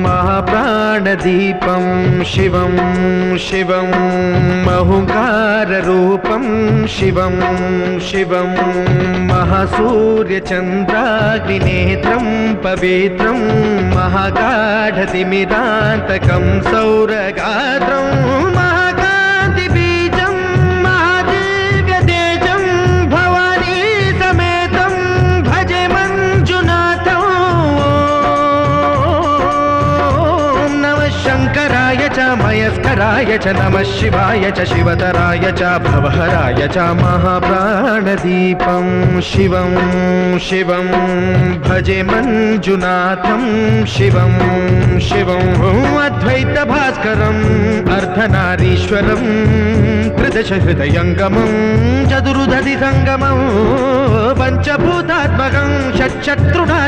महाप्राणदीपं शिवं शिवं महुकाररूपं शिवं शिवं महासूर्यचन्द्राग्निनेत्रं पवित्रं महागाढतिमिरान्तकं सौरगात्रं महाकान्तिबीजं महादिव्यतेजं भवानी समेतं भजे मञ्जुनाथं। शङ्कराय च मयस्कराय च नमः शिवाय च शिवतराय च भवहराय च महाप्राणदीपं शिवं शिवं भजे मञ्जुनाथं शिवं शिवं अद्वैतभास्करम् अर्धनारीश्वरं त्रिदशहृदयङ्गमं चतुर्दधिसङ्गमं पञ्चभूतात्मकं षट्शत्रुना